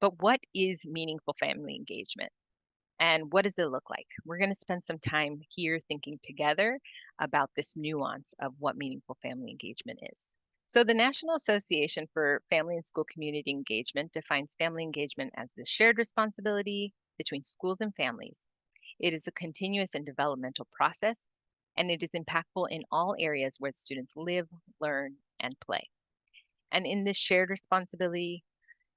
But what is meaningful family engagement? And what does it look like? We're going to spend some time here thinking together about this nuance of what meaningful family engagement is. So, the National Association for Family and School Community Engagement defines family engagement as the shared responsibility between schools and families. It is a continuous and developmental process, and it is impactful in all areas where students live, learn, and play. And in this shared responsibility,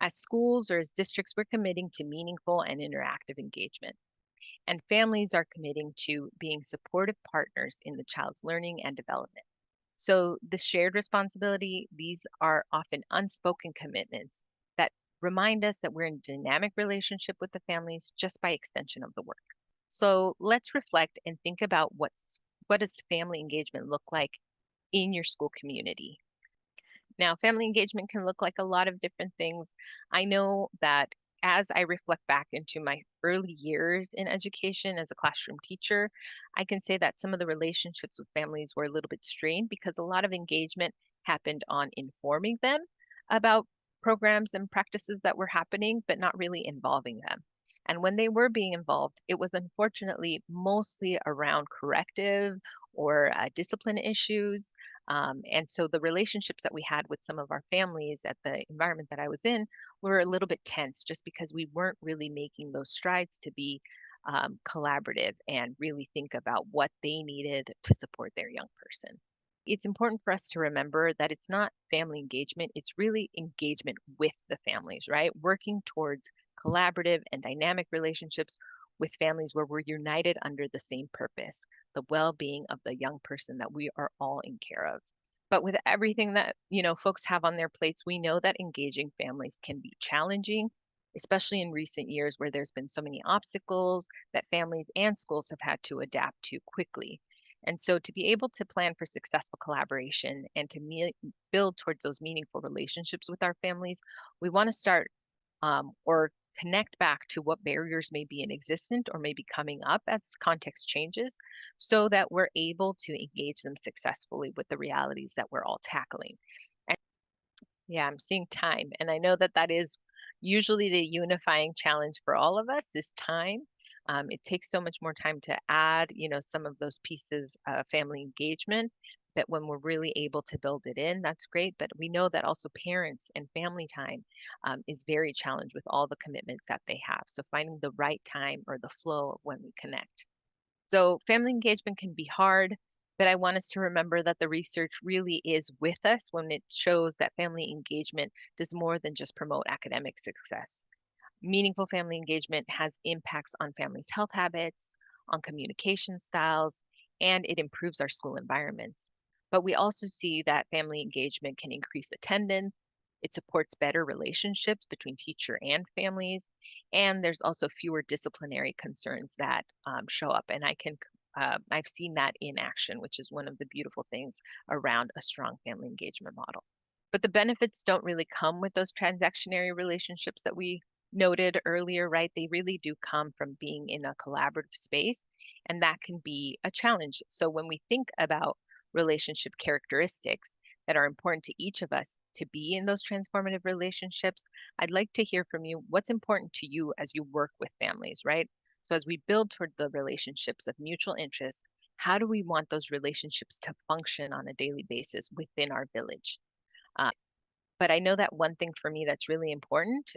as schools or as districts, we're committing to meaningful and interactive engagement. And families are committing to being supportive partners in the child's learning and development. So, the shared responsibility, these are often unspoken commitments that remind us that we're in dynamic relationship with the families just by extension of the work. So, let's reflect and think about what does family engagement look like in your school community. Now, family engagement can look like a lot of different things. I know that as I reflect back into my early years in education as a classroom teacher, I can say that some of the relationships with families were a little bit strained because a lot of engagement happened on informing them about programs and practices that were happening, but not really involving them. And when they were being involved, it was unfortunately mostly around corrective or discipline issues, and so the relationships that we had with some of our families at the environment that I was in were a little bit tense just because we weren't really making those strides to be collaborative and really think about what they needed to support their young person. It's important for us to remember that it's not family engagement, it's really engagement with the families, right? Working towards collaborative and dynamic relationships with families where we're united under the same purpose, the well-being of the young person that we are all in care of. But with everything that, folks have on their plates, we know that engaging families can be challenging, especially in recent years where there's been so many obstacles that families and schools have had to adapt to quickly. And so to be able to plan for successful collaboration and to build towards those meaningful relationships with our families, we want to start or connect back to what barriers may be in existence or may be coming up as context changes so that we're able to engage them successfully with the realities that we're all tackling. And yeah, I'm seeing time. And I know that that is usually the unifying challenge for all of us is time. It takes so much more time to add, some of those pieces of family engagement. But when we're really able to build it in, that's great. But we know that also parents and family time is very challenged with all the commitments that they have. So finding the right time or the flow of when we connect. So family engagement can be hard, but I want us to remember that the research really is with us when it shows that family engagement does more than just promote academic success. Meaningful family engagement has impacts on families' health habits, on communication styles, and it improves our school environments. But we also see that family engagement can increase attendance. It supports better relationships between teacher and families, and there's also fewer disciplinary concerns that show up. And I've seen that in action, which is one of the beautiful things around a strong family engagement model. But the benefits don't really come with those transactionary relationships that we noted earlier, right? They really do come from being in a collaborative space, and that can be a challenge. So when we think about relationship characteristics that are important to each of us to be in those transformative relationships, I'd like to hear from you what's important to you as you work with families, right? So as we build toward the relationships of mutual interest, how do we want those relationships to function on a daily basis within our village? Uh, but I know that one thing for me that's really important,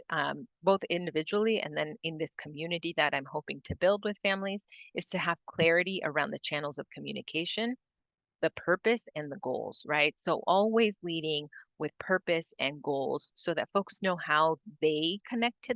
both individually and then in this community that I'm hoping to build with families, is to have clarity around the channels of communication, the purpose, and the goals, right? So always leading with purpose and goals so that folks know how they connect to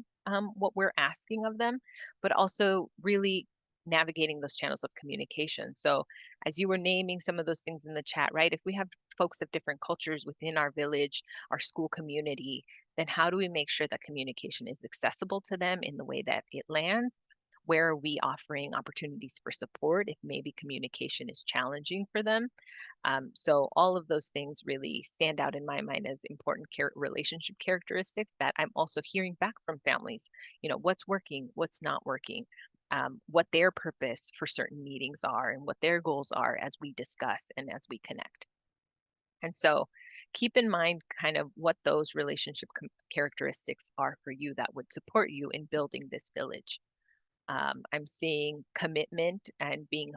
what we're asking of them, but also really navigating those channels of communication. So as you were naming some of those things in the chat, right? If we have folks of different cultures within our village, our school community, then how do we make sure that communication is accessible to them in the way that it lands? Where are we offering opportunities for support if maybe communication is challenging for them? So all of those things really stand out in my mind as important relationship characteristics that I'm also hearing back from families. What's working, what's not working, what their purpose for certain meetings are, and what their goals are as we discuss and as we connect. And so keep in mind kind of what those relationship characteristics are for you that would support you in building this village. I'm seeing commitment and being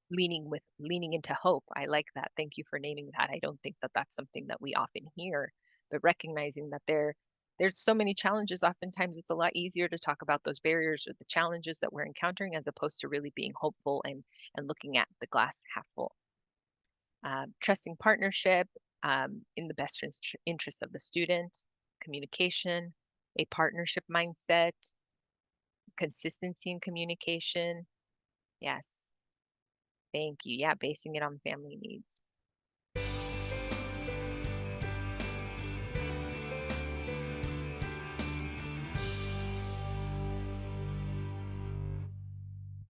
leaning into hope. I like that. Thank you for naming that. I don't think that that's something that we often hear, but recognizing that there's so many challenges. Oftentimes, it's a lot easier to talk about those barriers or the challenges that we're encountering as opposed to really being hopeful and looking at the glass half full. Trusting partnership in the best interest of the student, communication, a partnership mindset, consistency in communication. Yes. Thank you. Yeah, basing it on family needs.